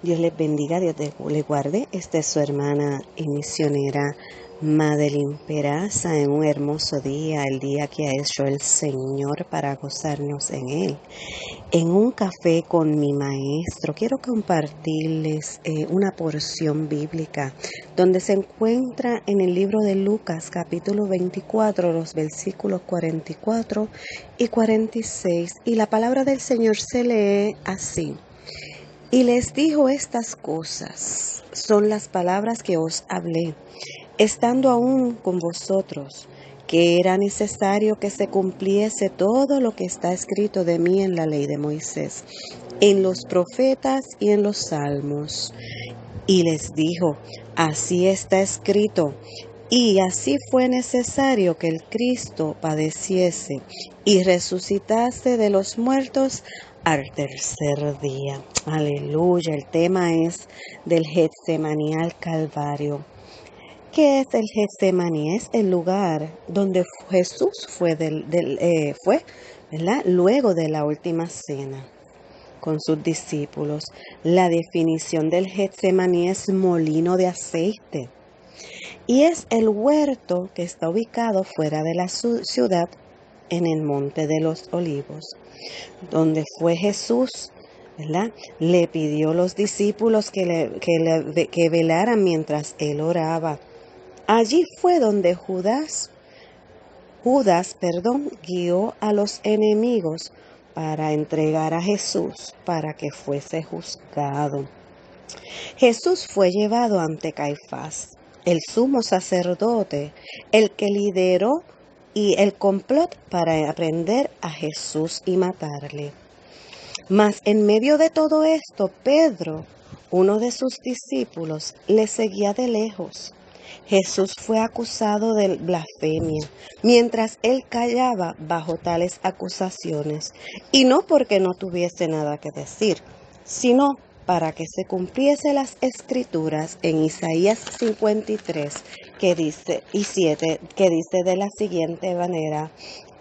Dios les bendiga, Dios les guarde. Esta es su hermana y misionera Madeline Peraza en un hermoso día, el día que ha hecho el Señor para gozarnos en Él. En un café con mi maestro, quiero compartirles una porción bíblica donde se encuentra en el libro de Lucas, capítulo 24, los versículos 44 y 46. Y la palabra del Señor se lee así. Y les dijo estas cosas, son las palabras que os hablé, estando aún con vosotros, que era necesario que se cumpliese todo lo que está escrito de mí en la ley de Moisés, en los profetas y en los salmos. Y les dijo, así está escrito, y así fue necesario que el Cristo padeciese y resucitase de los muertos al tercer día. Aleluya. El tema es del Getsemaní al Calvario. ¿Qué es el Getsemaní? Es el lugar donde Jesús fue, ¿verdad? Luego de la última cena con sus discípulos. La definición del Getsemaní es molino de aceite. Y es el huerto que está ubicado fuera de la ciudad en el Monte de los Olivos, donde fue Jesús, ¿verdad? Le pidió a los discípulos que velaran mientras él oraba. Allí fue donde Judas, guió a los enemigos para entregar a Jesús para que fuese juzgado. Jesús fue llevado ante Caifás, el sumo sacerdote, el que lideró y el complot para prender a Jesús y matarle. Mas en medio de todo esto, Pedro, uno de sus discípulos, le seguía de lejos. Jesús fue acusado de blasfemia, mientras él callaba bajo tales acusaciones, y no porque no tuviese nada que decir, sino para que se cumpliese las escrituras en Isaías 53, que dice de la siguiente manera: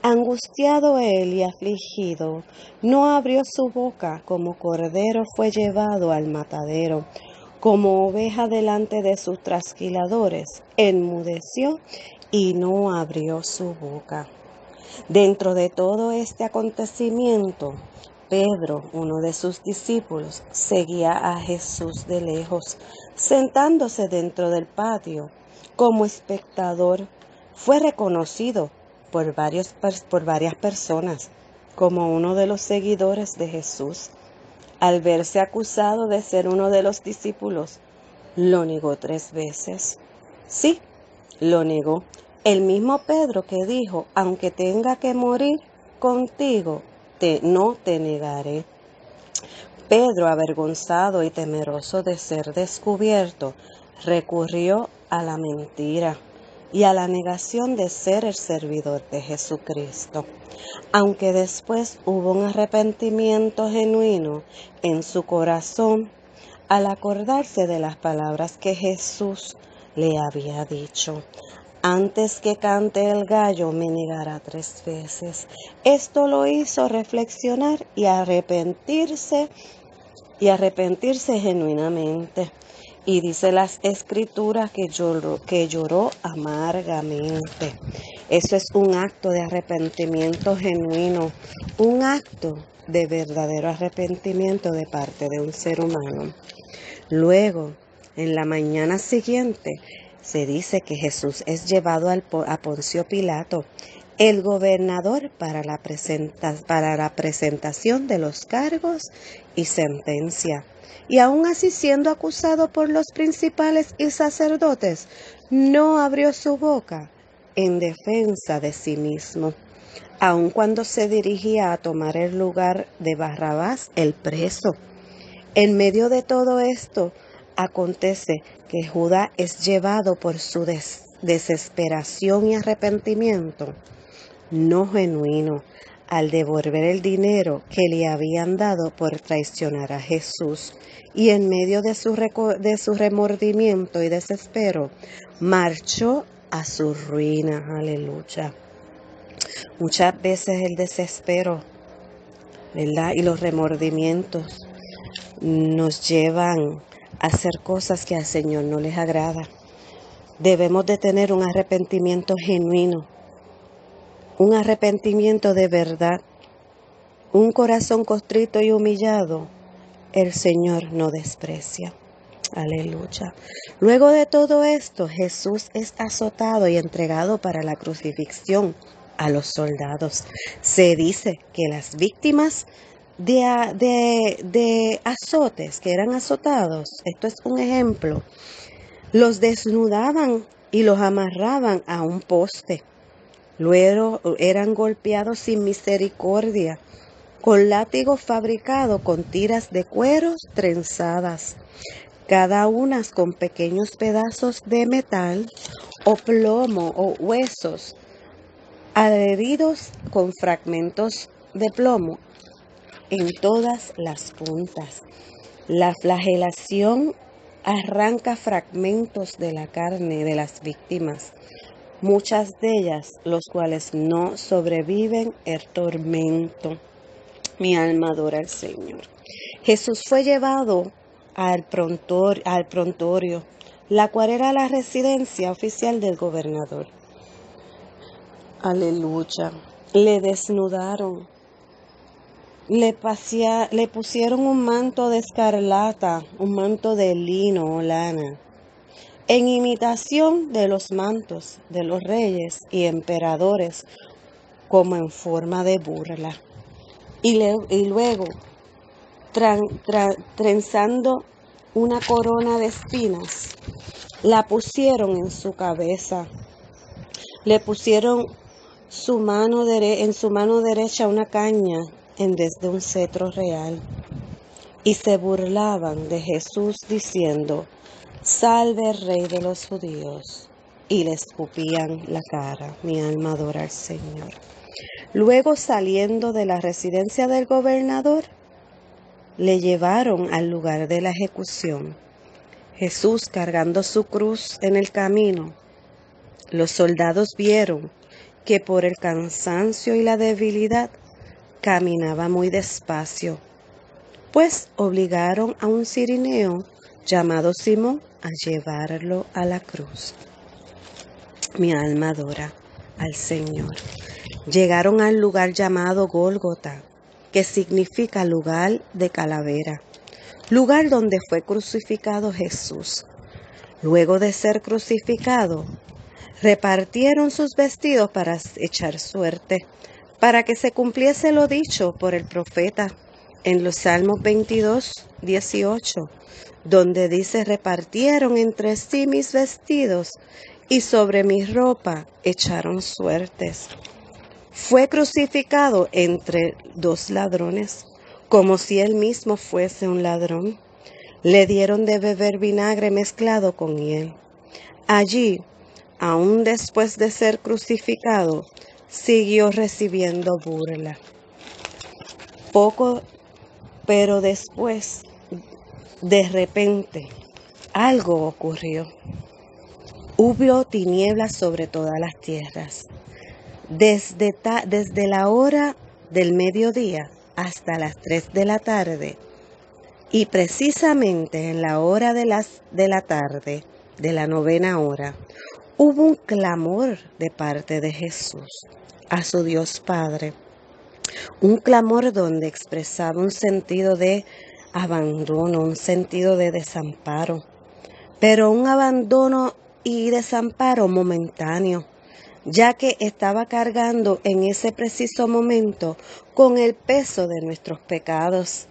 angustiado él y afligido, no abrió su boca, como cordero fue llevado al matadero, como oveja delante de sus trasquiladores, enmudeció y no abrió su boca. Dentro de todo este acontecimiento, Pedro, uno de sus discípulos, seguía a Jesús de lejos, sentándose dentro del patio como espectador. Fue reconocido por varias personas como uno de los seguidores de Jesús. Al verse acusado de ser uno de los discípulos, lo negó 3 veces. Sí, lo negó. El mismo Pedro que dijo, aunque tenga que morir contigo, no te negaré. Pedro, avergonzado y temeroso de ser descubierto, recurrió a la mentira y a la negación de ser el servidor de Jesucristo. Aunque después hubo un arrepentimiento genuino en su corazón al acordarse de las palabras que Jesús le había dicho: antes que cante el gallo me negará 3 veces. Esto lo hizo reflexionar y arrepentirse genuinamente. Y dice las escrituras que lloró amargamente. Eso es un acto de arrepentimiento genuino, un acto de verdadero arrepentimiento de parte de un ser humano. Luego, en la mañana siguiente, se dice que Jesús es llevado a Poncio Pilato, el gobernador, para la presentación de los cargos y sentencia. Y aún así, siendo acusado por los principales y sacerdotes, no abrió su boca en defensa de sí mismo, aun cuando se dirigía a tomar el lugar de Barrabás, el preso. En medio de todo esto, acontece que Judá es llevado por su desesperación y arrepentimiento no genuino al devolver el dinero que le habían dado por traicionar a Jesús, y en medio de su remordimiento y desespero, marchó a su ruina. Aleluya. Muchas veces el desespero, ¿verdad?, y los remordimientos nos llevan a hacer cosas que al Señor no les agrada. Debemos de tener un arrepentimiento genuino, un arrepentimiento de verdad, un corazón contrito y humillado. El Señor no desprecia. Aleluya. Luego de todo esto, Jesús es azotado y entregado para la crucifixión a los soldados. Se dice que las víctimas de azotes, que eran azotados, esto es un ejemplo, los desnudaban y los amarraban a un poste. Luego eran golpeados sin misericordia, con látigos fabricados con tiras de cuero trenzadas, cada una con pequeños pedazos de metal o plomo o huesos adheridos con fragmentos de plomo en todas las puntas. La flagelación arranca fragmentos de la carne de las víctimas, muchas de ellas los cuales no sobreviven el tormento. Mi alma adora al Señor. Jesús fue llevado al prontorio, la cual era la residencia oficial del gobernador. Aleluya. Le desnudaron. Le pusieron un manto de escarlata, un manto de lino o lana, en imitación de los mantos de los reyes y emperadores, como en forma de burla. Y luego, trenzando una corona de espinas, la pusieron en su cabeza. Le pusieron en su mano derecha una caña en vez de un cetro real. Y se burlaban de Jesús diciendo: «Salve el Rey de los judíos». Y le escupían la cara. Mi alma adora al Señor. Luego, saliendo de la residencia del gobernador, le llevaron al lugar de la ejecución. Jesús cargando su cruz en el camino. Los soldados vieron que por el cansancio y la debilidad caminaba muy despacio, pues obligaron a un cirineo llamado Simón a llevarlo a la cruz. Mi alma adora al Señor. Llegaron al lugar llamado Gólgota, que significa lugar de calavera, lugar donde fue crucificado Jesús. Luego de ser crucificado, repartieron sus vestidos para echar suerte, para que se cumpliese lo dicho por el profeta en los Salmos 22, 18, donde dice: repartieron entre sí mis vestidos y sobre mi ropa echaron suertes. Fue crucificado entre dos ladrones, como si él mismo fuese un ladrón. Le dieron de beber vinagre mezclado con miel. Allí, aún después de ser crucificado, siguió recibiendo burla. Pero después, de repente, algo ocurrió. Hubo tinieblas sobre todas las tierras, desde la hora del mediodía hasta las 3 de la tarde, y precisamente en la hora de la tarde, de la 9ª hora, hubo un clamor de parte de Jesús a su Dios Padre, un clamor donde expresaba un sentido de abandono, un sentido de desamparo, pero un abandono y desamparo momentáneo, ya que estaba cargando en ese preciso momento con el peso de nuestros pecados.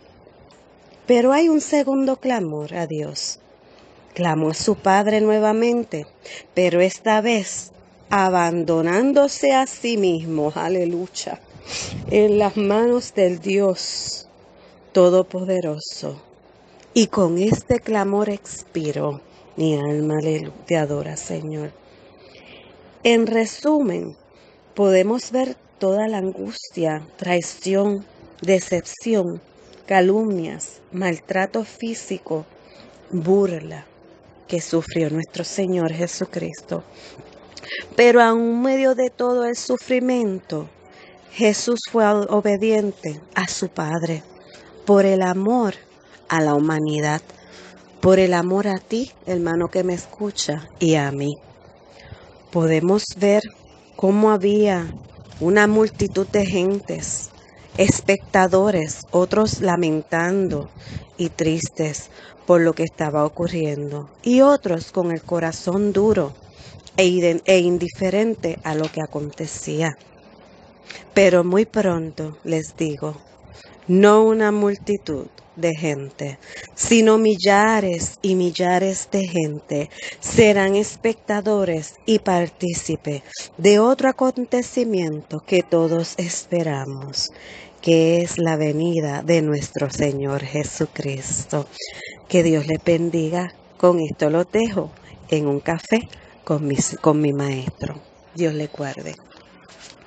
Pero hay un segundo clamor a Dios. Clamó a su Padre nuevamente, pero esta vez abandonándose a sí mismo, aleluya, en las manos del Dios Todopoderoso. Y con este clamor expiró. Mi alma te adora, Señor. En resumen, podemos ver toda la angustia, traición, decepción, calumnias, maltrato físico, burla que sufrió nuestro Señor Jesucristo. Pero aún medio de todo el sufrimiento, Jesús fue obediente a su Padre. Por el amor a la humanidad, por el amor a ti, hermano que me escucha, y a mí. Podemos ver cómo había una multitud de gentes, espectadores, otros lamentando y tristes por lo que estaba ocurriendo, y otros con el corazón duro e indiferente a lo que acontecía. Pero muy pronto, les digo, no una multitud de gente, sino millares y millares de gente serán espectadores y partícipes de otro acontecimiento que todos esperamos, que es la venida de nuestro Señor Jesucristo. Que Dios le bendiga. Con esto lo dejo en un café con mi maestro. Dios le guarde.